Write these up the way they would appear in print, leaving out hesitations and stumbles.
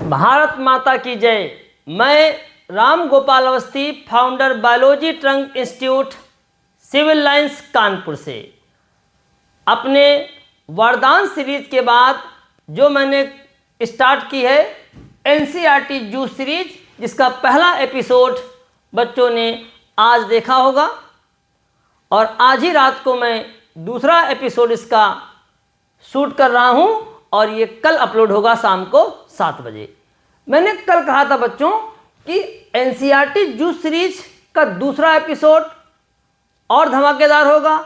भारत माता की जय। मैं Ram Gopal Awasthi, founder Biology Trunk Institute, Civil Lines, Kanpur से। अपने वरदान सीरीज के बाद जो मैंने स्टार्ट की है एनसीईआरटी जूस सीरीज, जिसका पहला एपिसोड बच्चों ने आज देखा होगा और आज ही रात को मैं दूसरा एपिसोड इसका शूट कर रहा हूं और ये कल अपलोड होगा शाम को 7 बजे। मैंने कल कहा था बच्चों कि एनसीईआरटी जूस सीरीज का दूसरा एपिसोड और धमाकेदार होगा,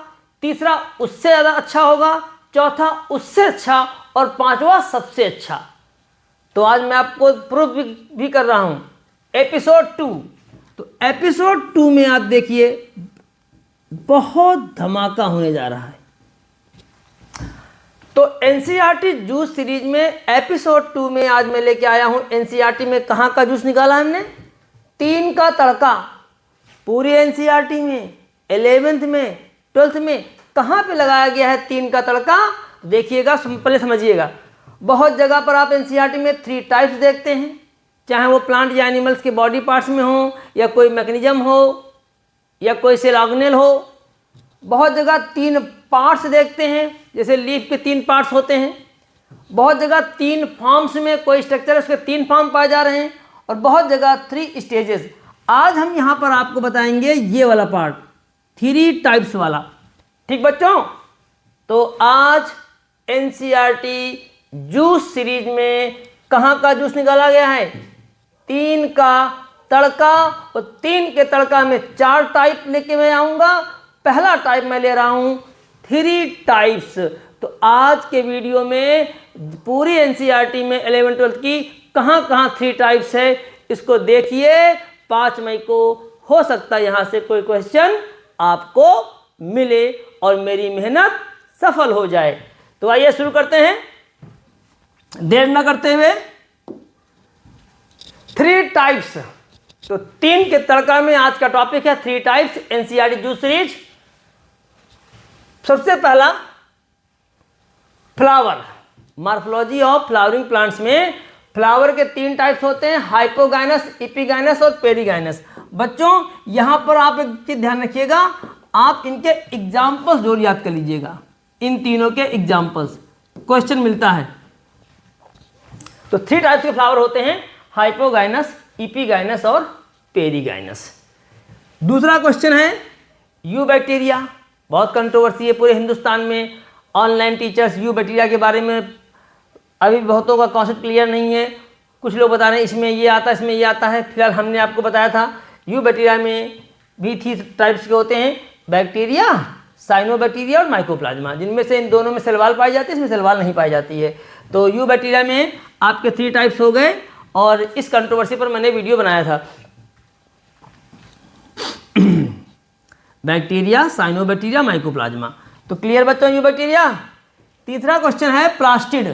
तीसरा उससे ज़्यादा अच्छा होगा, चौथा उससे अच्छा और पांचवा सबसे अच्छा। तो आज मैं आपको प्रूफ भी कर रहा हूं। एपिसोड 2, तो एपिसोड 2 में आप देखिए बहुत धमाका होने जा रहा है। तो एनसीईआरटी जूस सीरीज में एपिसोड 2 में आज मैं लेके आया हूं। एनसीईआरटी में कहाँ का जूस निकाला हमने? 3 का तड़का। पूरी एनसीईआरटी में 11th में 12th में कहाँ पे लगाया गया है 3 का तड़का? देखिएगा, पहले समझिएगा। बहुत जगह पर आप एनसीईआरटी में 3 टाइप्स देखते हैं, चाहे वो प्लांट या एनिमल्स के बॉडी पार्ट्स में हो, या कोई मैकेनिज्म हो, या कोई सेल ऑर्गेनेल हो। बहुत जगह 3 पार्ट्स देखते हैं, जैसे लीफ के 3 पार्ट्स होते हैं। बहुत जगह 3 फॉर्म्स में कोई स्ट्रक्चर है, उसके 3 फॉर्म पाए जा रहे हैं। और बहुत जगह 3 स्टेजेस। आज हम यहाँ पर आपको बताएंगे ये वाला पार्ट, 3 टाइप्स वाला। ठीक बच्चों? तो आज एनसीईआरटी जूस सीरीज में कहाँ का जूस निकाला गया है? 3 का तड़का। और 3 के तड़का में 4 टाइप लेके मैं आऊँगा। पहला टाइप मैं ले रहा हूँ 3 टाइप्स। तो आज के वीडियो में पूरी एनसीईआरटी में 11th-12th की कहाँ कहाँ 3 टाइप्स है, इसको देखिए। 5 मई को हो सकता है यहाँ से कोई क्वेश्चन आपको मिले और मेरी मेहनत सफल हो जाए। तो आइए शुरू करते हैं, देर न करते हुए। 3 टाइप्स। तो 3 के तड़का में आज का टॉपिक है 3 टाइप्स, एनसीईआरटी जूस सीरीज। सबसे पहला flower, morphology of flowering plants में फ्लावर के 3 टाइप्स होते हैं, हाइपोगाइनस, एपिगाइनस और पेरिगाइनस। बच्चों यहां पर आप एक चीज ध्यान रखिएगा, आप इनके एग्जाम्पल्स जरूर याद कर लीजिएगा। इन तीनों के एग्जाम्पल्स क्वेश्चन मिलता है। तो 3 टाइप्स के फ्लावर होते हैं, हाइपोगाइनस, एपिगाइनस और पेरिगाइनस। दूसरा क्वेश्चन है यू बैक्टीरिया। बहुत कंट्रोवर्सी है पूरे हिंदुस्तान में। ऑनलाइन टीचर्स यू बैक्टीरिया के बारे में अभी बहुतों का कॉन्सेप्ट क्लियर नहीं है। कुछ लोग बता रहे हैं इसमें ये आता है, इसमें ये आता है। फिलहाल हमने आपको बताया था यू बैक्टीरिया में भी 3 टाइप्स के होते हैं, बैक्टीरिया, साइनोबैक्टीरिया और माइकोप्लाज्मा, जिनमें से इन दोनों में सेल वॉल पाई जाती है, इसमें सेल वॉल नहीं पाई जाती है। तो यू बैक्टीरिया में आपके 3 टाइप्स हो गए और इस कंट्रोवर्सी पर मैंने वीडियो बनाया था। Bacteria, cyanobacteria, mycoplasma. तो क्लियर बच्चों यू बैक्टीरिया। तीसरा क्वेश्चन है प्लास्टिड।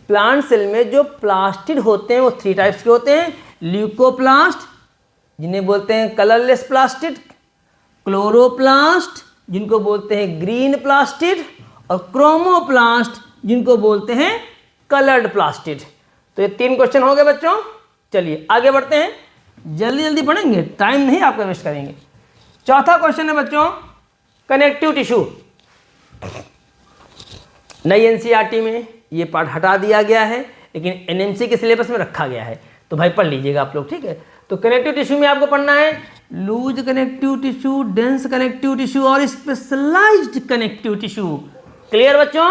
प्लांट सेल में जो प्लास्टिड होते हैं वो 3 टाइप्स के होते हैं, ल्यूकोप्लास्ट जिन्हें बोलते हैं कलरलेस प्लास्टिड, क्लोरोप्लास्ट जिनको बोलते हैं ग्रीन प्लास्टिड, और क्रोमोप्लास्ट जिनको बोलते हैं कलर्ड प्लास्टिड। तो ये 3 क्वेश्चन हो गए बच्चों। चलिए आगे बढ़ते हैं, जल्दी जल्दी पढ़ेंगे, टाइम नहीं आपका वेस्ट करेंगे। चौथा क्वेश्चन है बच्चों कनेक्टिव टिश्यू। नई एनसीईआरटी में ये पार्ट हटा दिया गया है, लेकिन एनएमसी के सिलेबस में रखा गया है, तो भाई पढ़ लीजिएगा आप लोग, ठीक है। तो कनेक्टिव टिश्यू में आपको पढ़ना है loose connective tissue, dense connective tissue और स्पेशलाइज्ड कनेक्टिव टिश्यू। क्लियर बच्चों?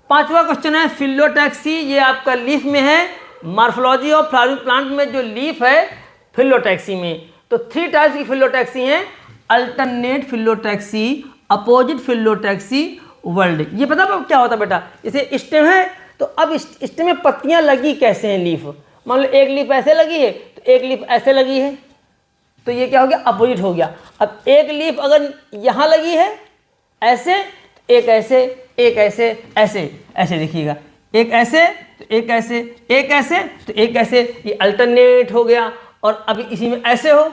5वां क्वेश्चन है फिलोटैक्सी। ये आपका लीफ में है, मॉर्फोलॉजी ऑफ फ्लावरिंग प्लांट में जो लीफ है फिलोटैक्सी में। तो 3 टाइप्स की फिलोटैक्सी हैं, alternate phyllotaxy, opposite phyllotaxy, world. ये पता है क्या होता है बेटा? जैसे स्टेम है, तो अब स्टेम में पत्तियां लगी कैसे हैं लीफ? मान लो एक लीफ ऐसे लगी है, तो एक लीफ ऐसे लगी है, तो ये क्या हो गया? अपोजिट हो गया। अब एक लीफ अगर यहाँ लगी है ऐसे, एक ऐसे, एक ऐसे, ऐसे ऐसे देखिएगा, एक ऐसे तो एक ऐसे, एक ऐसे तो एक ऐसे, ये अल्टरनेट हो गया। और अभी इसी में ऐसे हो,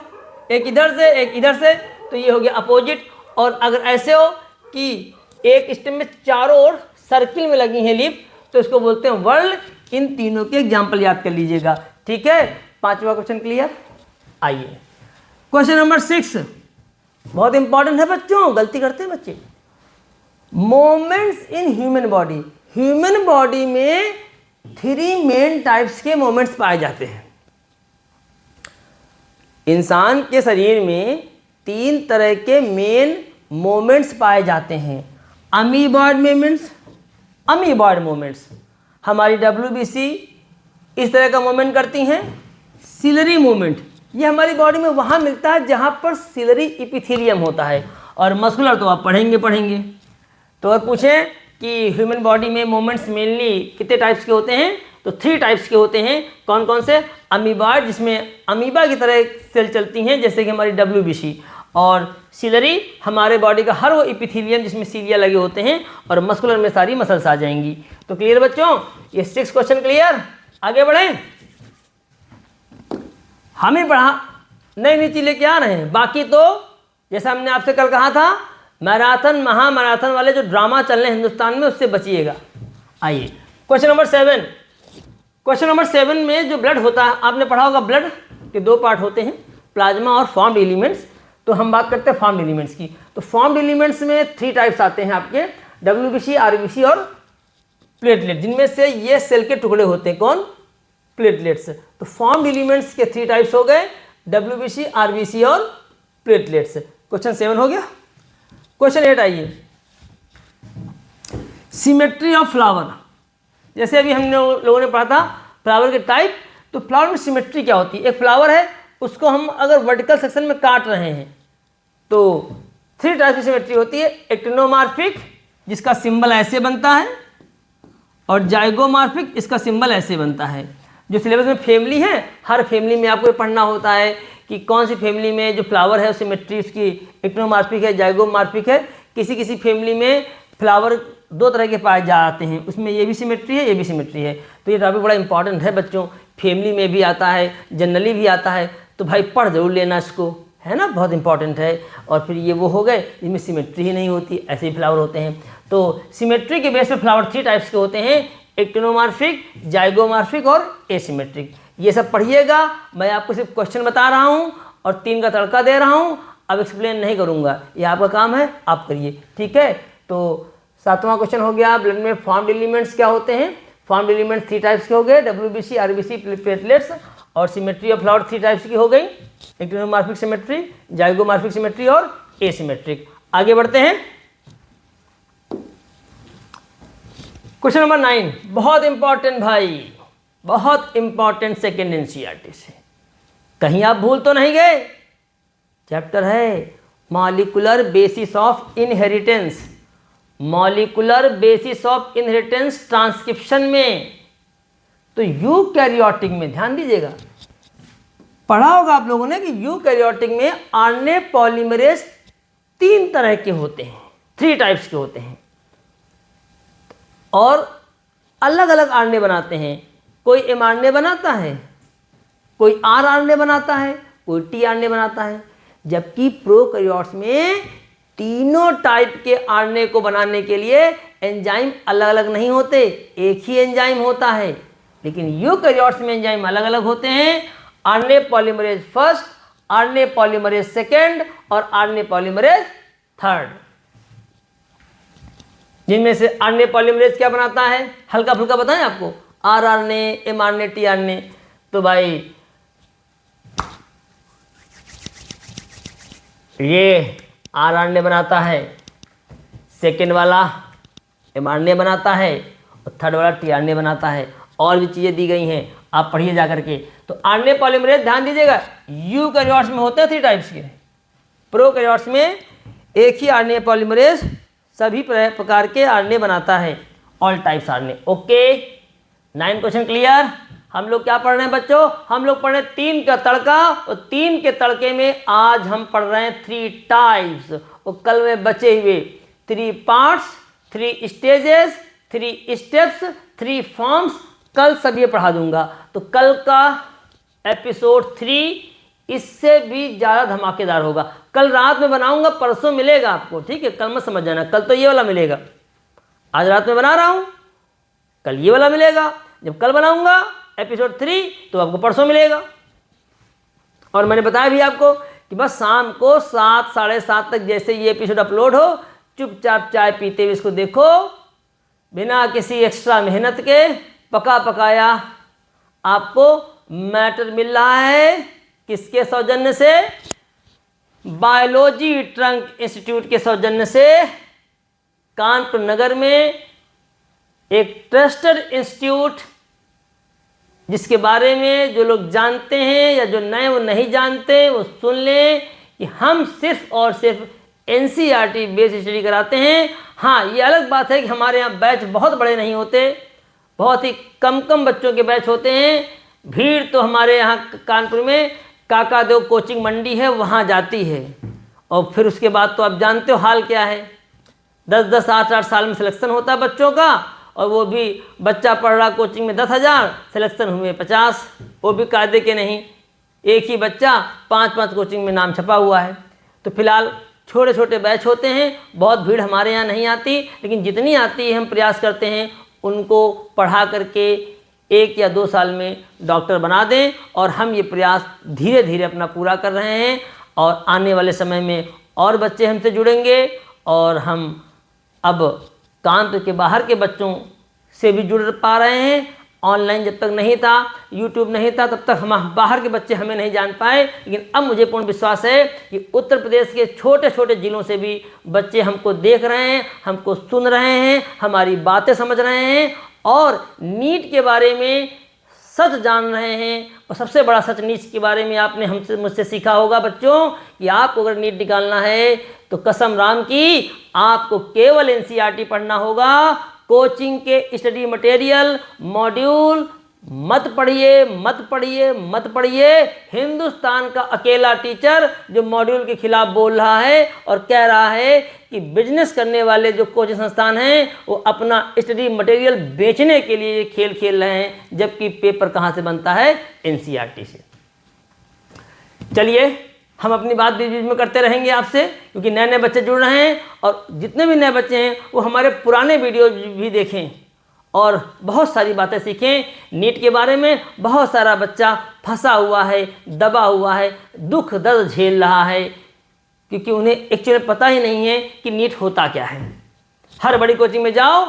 एक इधर से एक इधर से, तो ये हो गया अपोजिट। और अगर ऐसे हो कि एक स्टेम में चारों ओर सर्किल में लगी है लीफ, तो इसको बोलते हैं वर्ल्ड इन तीनों के एग्जाम्पल याद कर लीजिएगा, ठीक है। 5वां क्वेश्चन क्लियर। आइए क्वेश्चन नंबर 6, बहुत इंपॉर्टेंट है बच्चों, गलती करते हैं बच्चे। Moments in human body, human body में 3 मेन टाइप्स के मोमेंट्स पाए जाते हैं। इंसान के शरीर में 3 तरह के मेन मोमेंट्स पाए जाते हैं। अमीबॉयड मोमेंट्स, अमीबॉयड मोमेंट्स, हमारी WBC इस तरह का मूवमेंट करती हैं। सिलरी मूवमेंट, ये हमारी बॉडी में वहाँ मिलता है जहाँ पर सिलरी इपिथेलियम होता है। और मस्कुलर तो आप पढ़ेंगे। तो अगर पूछें कि ह्यूमन बॉडी में मूवमेंट्स मेनली कितने टाइप्स के होते हैं, तो 3 टाइप्स के होते हैं। कौन कौन से? अमीबॉयड, जिसमें अमीबा की तरह सेल चलती हैं जैसे कि हमारी WBC, और सिलरी हमारे बॉडी का हर वो इपिथेलियम जिसमें सीलिया लगे होते हैं, और मस्कुलर में सारी मसल्स आ जाएंगी। तो क्लियर बच्चों, ये 6 क्वेश्चन क्लियर। आगे बढ़ें, हम ही पढ़ा नई नई चीज़ लेके आ रहे हैं। बाकी तो जैसा हमने आपसे कल कहा था, मैराथन महामैराथन वाले जो ड्रामा चल रहे हैं हिंदुस्तान में, उससे बचिएगा। आइए क्वेश्चन नंबर 7। क्वेश्चन नंबर 7 में जो ब्लड होता है, आपने पढ़ा होगा ब्लड के 2 पार्ट होते हैं, प्लाज्मा और फॉर्म्ड एलिमेंट्स। तो हम बात करते हैं फॉर्म्ड एलिमेंट्स की। तो फॉर्म्ड एलिमेंट्स में 3 टाइप्स आते हैं आपके, WBC, RBC और प्लेटलेट, जिनमें से ये सेल के टुकड़े होते हैं। कौन? प्लेटलेट्स। तो फॉर्म्ड एलिमेंट्स के 3 टाइप्स हो गए, WBC, RBC और प्लेटलेट्स। क्वेश्चन 7 हो गया। क्वेश्चन 8 आइए, सिमेट्री ऑफ फ्लावर। जैसे अभी हम लोगों ने पढ़ा था फ्लावर के टाइप, तो फ्लावर में सिमेट्री क्या होती है? एक फ्लावर है, उसको हम अगर वर्टिकल सेक्शन में काट रहे हैं तो 3 टाइप की सिमेट्री होती है। एक्टिनोमॉर्फिक, जिसका सिंबल ऐसे बनता है, और जाइगोमॉर्फिक, इसका सिंबल ऐसे बनता है। जो सिलेबस में फैमिली है, हर फैमिली में आपको पढ़ना होता है कि कौन सी फैमिली में जो फ्लावर है सिमेट्री उसकी एक्टिनोमॉर्फिक है, जाइगोमॉर्फिक है। किसी किसी फैमिली में फ्लावर 2 तरह के पाए जाते हैं, उसमें ये भी सिमेट्री है, ये भी सिमेट्री है। तो ये टॉपिक बड़ा इंपॉर्टेंट है बच्चों, फैमिली में भी आता है, जनरली भी आता है। तो भाई पढ़ जरूर लेना इसको, है ना, बहुत इंपॉर्टेंट है। और फिर ये वो हो गए जिनमें सिमेट्री ही नहीं होती, ऐसे ही फ्लावर होते हैं। तो सिमेट्री के बेस पे फ्लावर 3 टाइप्स के होते हैं, एक्टिनोमॉर्फिक, जाइगोमॉर्फिक और एसिमेट्रिक। ये सब पढ़िएगा। मैं आपको सिर्फ क्वेश्चन बता रहा हूँ और 3 का तड़का दे रहा हूँ, अब एक्सप्लेन नहीं करूँगा, ये आपका काम है, आप करिए, ठीक है। तो 7वां क्वेश्चन हो गया, ब्लड में फॉर्म्ड एलिमेंट्स क्या होते हैं। फॉर्म्ड एलिमेंट्स 3 टाइप्स के हो गए, WBC, RBC, प्लेटलेट्स। और सिमेट्री ऑफ फ्लावर 3 टाइप्स की हो गई, एक्टिनोमॉर्फिक सिमेट्री, जाइगोमॉर्फिक सिमेट्री और एसिमेट्रिक। आगे बढ़ते हैं, क्वेश्चन नंबर 9, बहुत इंपॉर्टेंट भाई, बहुत इंपॉर्टेंट सेकेंड एनसीईआरटी से। कहीं आप भूल तो नहीं गए? चैप्टर है molecular basis of inheritance, molecular basis of inheritance transcription में। तो यूकैरियोटिक में ध्यान दीजिएगा, पढ़ा होगा आप लोगों ने कि यूकैरियोटिक में आरएनए पॉलीमरेज 3 तरह के होते हैं, 3 टाइप्स के होते हैं, और अलग अलग आरएनए बनाते हैं। कोई एमआरएनए बनाता है, कोई आरआरएनए बनाता है, कोई टीआरएनए बनाता है। जबकि प्रोकैरियोट्स में तीनों टाइप के आरएनए को बनाने के लिए एंजाइम अलग अलग नहीं होते, एक ही एंजाइम होता है। लेकिन यूकैरियोट्स में एंजाइम अलग अलग होते हैं, RNA polymerase first, RNA polymerase second और आरएनए पॉलीमरेज थर्ड। जिनमें से आरएनए पॉलीमरेज क्या बनाता है, हल्का फुल्का बताएं आपको, आरआरएनए, एमआरएनए, टीआरएनए। तो भाई ये आरआरएनए बनाता है, सेकेंड वाला एमआरएनए बनाता है, और थर्ड वाला टीआरएनए बनाता है। और भी चीज़ें दी गई हैं, आप पढ़िए जा करके। तो आरएनए पॉलीमरेज ध्यान दीजिएगा, यूकैरियोट्स में होते हैं 3 टाइप्स के, प्रोकैरियोट्स में एक ही आरएनए पॉलीमरेज सभी प्रकार के आरएनए बनाता है, all types RNA. Okay, 9 question clear. हम लोग क्या पढ़ रहे हैं बच्चों? हम लोग पढ़ रहे हैं 3 का तड़का, और 3 के तड़के में आज हम पढ़ रहे हैं 3 टाइप्स, और कल में बचे हुए 3 पार्ट्स, 3 स्टेजेस, 3 स्टेप्स, 3 फॉर्म्स, कल सब ये पढ़ा दूंगा। तो कल का एपिसोड 3 इससे भी ज़्यादा धमाकेदार होगा। कल रात में बनाऊंगा, परसों मिलेगा आपको, ठीक है। कल मत समझ जाना, कल तो ये वाला मिलेगा, आज रात में बना रहा हूँ, कल ये वाला मिलेगा। जब कल बनाऊंगा एपिसोड 3 तो आपको परसों मिलेगा। और मैंने बताया भी आपको कि बस शाम को 7 साढ़े 7 तक जैसे ये एपिसोड अपलोड हो, चुपचाप चाय पीते हुए इसको देखो, बिना किसी एक्स्ट्रा मेहनत के पका पकाया आपको मैटर मिल रहा है। किसके सौजन्य से? बायोलॉजी ट्रंक इंस्टीट्यूट के सौजन्य से कानपुर नगर में एक ट्रस्टेड इंस्टीट्यूट, जिसके बारे में जो लोग जानते हैं या जो नए वो नहीं जानते वो सुन लें कि हम सिर्फ और सिर्फ एनसीईआरटी बेस्ड स्टडी कराते हैं। हाँ, ये अलग बात है कि हमारे यहाँ बैच बहुत बड़े नहीं होते, बहुत ही कम बच्चों के बैच होते हैं। भीड़ तो हमारे यहाँ कानपुर में काका देव कोचिंग मंडी है, वहाँ जाती है। और फिर उसके बाद तो आप जानते हो हाल क्या है, 10-10 8-8 साल में सिलेक्शन होता है बच्चों का, और वो भी बच्चा पढ़ रहा कोचिंग में 10,000, सिलेक्शन हुए 50, वो भी कायदे के नहीं। एक ही बच्चा 5-5 कोचिंग में नाम छपा हुआ है। तो फिलहाल छोटे छोटे बैच होते हैं, बहुत भीड़ हमारे यहाँ नहीं आती, लेकिन जितनी आती है हम प्रयास करते हैं उनको पढ़ा करके 1 या 2 साल में डॉक्टर बना दें। और हम ये प्रयास धीरे धीरे अपना पूरा कर रहे हैं, और आने वाले समय में और बच्चे हमसे जुड़ेंगे। और हम अब कानपुर के बाहर के बच्चों से भी जुड़ पा रहे हैं। ऑनलाइन जब तक नहीं था, यूट्यूब नहीं था, तब तक हम बाहर के बच्चे हमें नहीं जान पाए, लेकिन अब मुझे पूर्ण विश्वास है कि उत्तर प्रदेश के छोटे छोटे ज़िलों से भी बच्चे हमको देख रहे हैं, हमको सुन रहे हैं, हमारी बातें समझ रहे हैं और नीट के बारे में सच जान रहे हैं। और सबसे बड़ा सच नीट के बारे में आपने मुझसे सीखा होगा बच्चों कि आपको अगर नीट निकालना है तो कसम राम की आपको केवल एनसीईआरटी पढ़ना होगा। कोचिंग के स्टडी मटेरियल मॉड्यूल मत पढ़िए, मत पढ़िए, मत पढ़िए। हिंदुस्तान का अकेला टीचर जो मॉड्यूल के खिलाफ बोल रहा है और कह रहा है कि बिजनेस करने वाले जो कोचिंग संस्थान हैं वो अपना स्टडी मटेरियल बेचने के लिए ये खेल खेल रहे हैं, जबकि पेपर कहाँ से बनता है? एनसीईआरटी से। चलिए हम अपनी बात बीच बीच में करते रहेंगे आपसे, क्योंकि नए नए बच्चे जुड़ रहे हैं, और जितने भी नए बच्चे हैं वो हमारे पुराने वीडियो भी देखें और बहुत सारी बातें सीखें। नीट के बारे में बहुत सारा बच्चा फंसा हुआ है, दबा हुआ है, दुख दर्द झेल रहा है, क्योंकि उन्हें एक्चुअली पता ही नहीं है कि नीट होता क्या है। हर बड़ी कोचिंग में जाओ,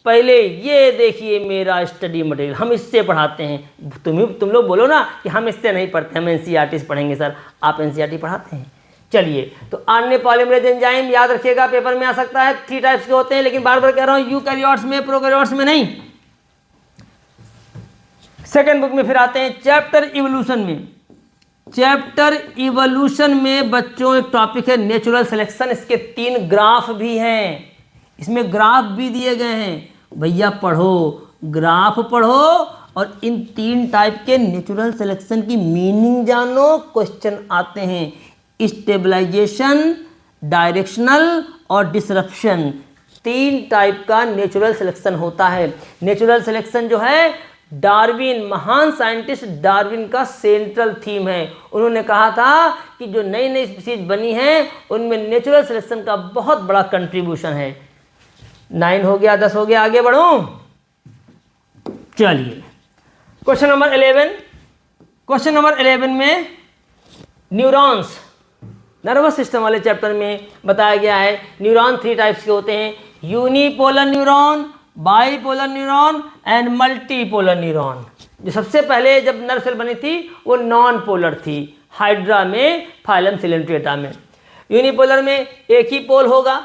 पहले ये देखिए मेरा स्टडी मटेरियल, हम इससे पढ़ाते हैं। तुम लोग बोलो ना कि हम इससे नहीं पढ़ते, हम एनसीईआरटी से पढ़ेंगे। सर आप एनसीईआरटी पढ़ाते हैं। चलिए, तो आरएनए पॉलीमरेज एंजाइम याद रखिएगा, पेपर में आ सकता है। 3 टाइप्स के होते हैं, लेकिन बार बार कह रहा हूँ यूकैरियोट्स में, प्रोकैरियोट्स में नहीं। सेकेंड बुक में फिर आते हैं चैप्टर इवोल्यूशन में। चैप्टर इवोल्यूशन में बच्चों एक टॉपिक है नेचुरल सिलेक्शन। इसके 3 ग्राफ भी हैं, इसमें ग्राफ भी दिए गए हैं। भैया पढ़ो, ग्राफ पढ़ो और इन 3 टाइप के नेचुरल सिलेक्शन की मीनिंग जानो। क्वेश्चन आते हैं स्टेबलाइजेशन, डायरेक्शनल और डिसरप्शन। 3 टाइप का नेचुरल सिलेक्शन होता है। नेचुरल सिलेक्शन जो है डार्विन, महान साइंटिस्ट डार्विन का सेंट्रल थीम है। उन्होंने कहा था कि जो नई नई स्पीशीज बनी हैं उनमें नेचुरल सिलेक्शन का बहुत बड़ा कंट्रीब्यूशन है। 9 हो गया, 10 हो गया, आगे बढ़ूं। चलिए क्वेश्चन नंबर 11। क्वेश्चन नंबर 11 में न्यूरॉन्स, नर्वस सिस्टम वाले चैप्टर में बताया गया है न्यूरॉन 3 टाइप्स के होते हैं, unipolar neuron, bipolar neuron and multipolar neuron. जो सबसे पहले जब नर्व सेल बनी थी वो नॉन पोलर थी, हाइड्रा में, फाइलम सिलेंट्रेटा में। यूनिपोलर में एक ही पोल होगा,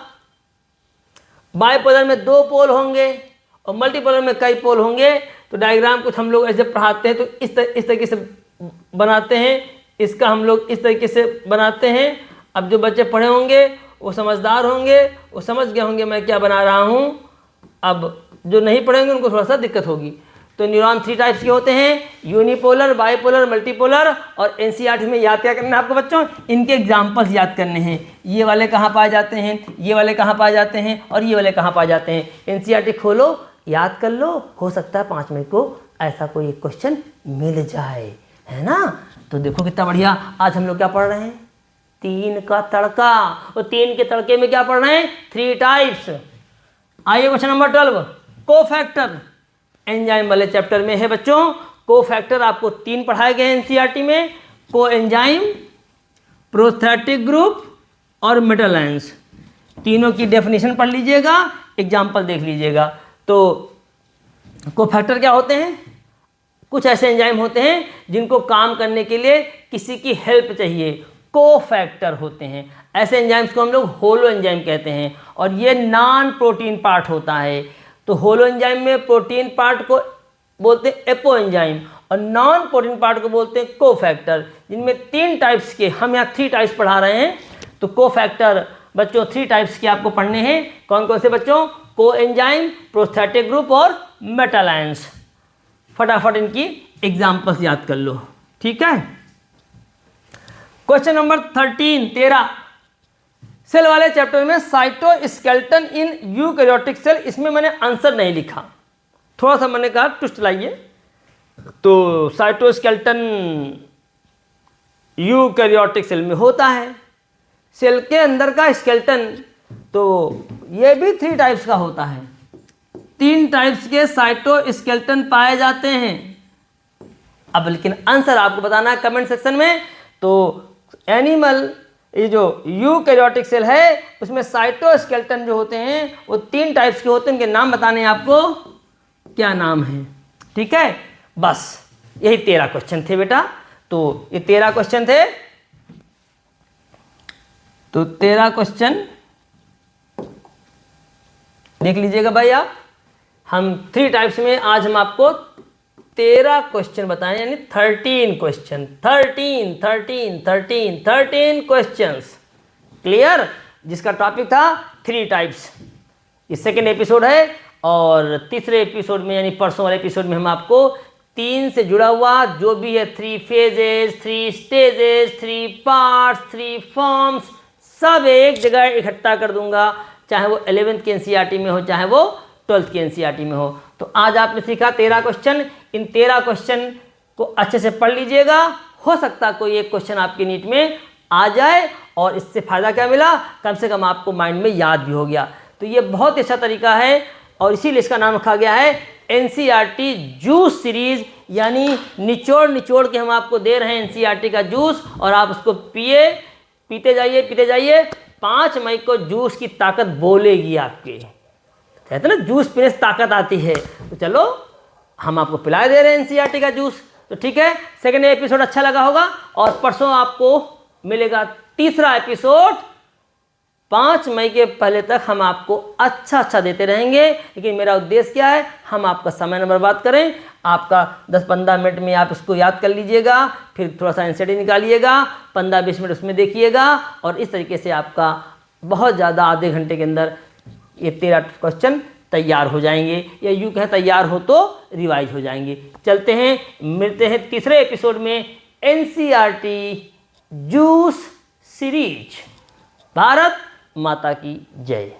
बाईपोलर में 2 पोल होंगे और मल्टीपोलर में कई पोल होंगे। तो डायग्राम कुछ हम लोग ऐसे पढ़ाते हैं तो इस तरीके से बनाते हैं, इसका हम लोग इस तरीके से बनाते हैं। अब जो बच्चे पढ़े होंगे वो समझदार होंगे, वो समझ गए होंगे मैं क्या बना रहा हूँ। अब जो नहीं पढ़ेंगे उनको थोड़ा सा दिक्कत होगी। तो न्यूरॉन 3 टाइप्स के होते हैं, यूनिपोलर, बाईपोलर, मल्टीपोलर। और एनसीईआरटी में याद क्या करना है आपको बच्चों? इनके एग्जाम्पल्स याद करने हैं। ये वाले कहाँ पाए जाते हैं, ये वाले कहाँ पाए जाते हैं और ये वाले कहाँ पाए जाते हैं। एनसीईआरटी खोलो, याद कर लो, हो सकता है 5 मिनट को ऐसा कोई एक क्वेश्चन मिल जाए, है ना। तो देखो कितना बढ़िया। आज हम लोग क्या पढ़ रहे हैं? 3 का तड़का। और 3 के तड़के में क्या पढ़ रहे हैं? 3 टाइप्स। आइए क्वेश्चन नंबर 12, कोफैक्टर एंजाइम वाले चैप्टर में है बच्चों। को फैक्टर आपको 3 पढ़ाए गए एनसीईआरटी में, को एंजाइम, प्रोस्थेटिक ग्रुप और मेटालाइंस। तीनों की डेफिनेशन पढ़ लीजिएगा, एग्जाम्पल देख लीजिएगा। तो को फैक्टर क्या होते हैं? कुछ ऐसे एंजाइम होते हैं जिनको काम करने के लिए किसी की हेल्प चाहिए, को फैक्टर होते हैं। ऐसे एंजाइम्स को हम लोग होलो एंजाइम कहते हैं और ये नॉन प्रोटीन पार्ट होता है। तो होलो एंजाइम में प्रोटीन पार्ट को बोलते हैं एपो एंजाइम और नॉन प्रोटीन पार्ट को बोलते हैं को फैक्टर, जिनमें 3 टाइप्स के, हम यहाँ 3 टाइप्स पढ़ा रहे हैं। तो को फैक्टर बच्चों 3 टाइप्स के आपको पढ़ने हैं। कौन कौन से बच्चों? को एंजाइम, प्रोस्थेटिक ग्रुप और मेटालाइंस। फटाफट इनकी एग्जाम्पल्स याद कर लो, ठीक है। क्वेश्चन नंबर 13 सेल वाले चैप्टर में साइटोस्केलेटन इन यूकैरियोटिक सेल, इसमें मैंने आंसर नहीं लिखा, थोड़ा सा मैंने कहा ट्विस्ट लाइए। तो साइटोस्केलेटन यूकैरियोटिक सेल में होता है, सेल के अंदर का स्केलेटन, तो ये भी 3 टाइप्स का होता है। 3 टाइप्स के साइटोस्केलेटन पाए जाते हैं। अब लेकिन आंसर आपको बताना है कमेंट सेक्शन में। तो एनिमल, ये जो यूकैरियोटिक सेल है उसमें साइटोस्केलेटन जो होते हैं वो 3 टाइप्स के होते हैं, उनके नाम बताने हैं आपको, क्या नाम है, ठीक है। बस यही 13 क्वेश्चन थे बेटा। तो ये 13 क्वेश्चन थे। तो 13 क्वेश्चन देख लीजिएगा भाई आप। हम 3 टाइप्स में आज हम आपको 13 क्वेश्चन बताएं, यानी 13 क्वेश्चन, 13 क्वेश्चंस, क्लियर। जिसका टॉपिक था 3 टाइप्स। ये सेकेंड एपिसोड है और तीसरे एपिसोड में यानी परसों वाले एपिसोड में हम आपको 3 से जुड़ा हुआ जो भी है 3 फेजेस, 3 स्टेजेस, 3 पार्ट्स, 3 फॉर्म्स, सब एक जगह इकट्ठा कर दूंगा, चाहे वो 11th की एनसीईआरटी में हो चाहे वो 12th की एनसीईआरटी में हो। तो आज आपने सीखा 13 क्वेश्चन। इन 13 क्वेश्चन को अच्छे से पढ़ लीजिएगा, हो सकता है कोई एक क्वेश्चन आपके नीट में आ जाए और इससे फ़ायदा क्या मिला, कम से कम आपको माइंड में याद भी हो गया। तो ये बहुत अच्छा तरीका है और इसीलिए इसका नाम रखा गया है एनसीईआरटी जूस सीरीज, यानी निचोड़ के हम आपको दे रहे हैं एनसीईआरटी का जूस और आप उसको पीते जाइए। 5 मई को जूस की ताकत बोलेगी आपके, कहते हैं ना जूस पीने से ताकत आती है। तो चलो हम आपको पिला दे रहे हैं एनसीईआरटी का जूस। तो ठीक है, सेकंड एपिसोड अच्छा लगा होगा और परसों आपको मिलेगा तीसरा एपिसोड। 5 मई के पहले तक हम आपको अच्छा देते रहेंगे, लेकिन मेरा उद्देश्य क्या है, हम आपका समय न बर्बाद करें। आपका 10-15 मिनट में आप इसको याद कर लीजिएगा, फिर थोड़ा सा एनसीईआरटी निकालिएगा, 15-20 मिनट उसमें देखिएगा और इस तरीके से आपका बहुत ज़्यादा आधे घंटे के अंदर ये 13 क्वेश्चन तैयार हो जाएंगे, या यूँ कहें तैयार हो तो रिवाइज हो जाएंगे। चलते हैं, मिलते हैं तीसरे एपिसोड में एनसीईआरटी जूस सीरीज। भारत माता की जय।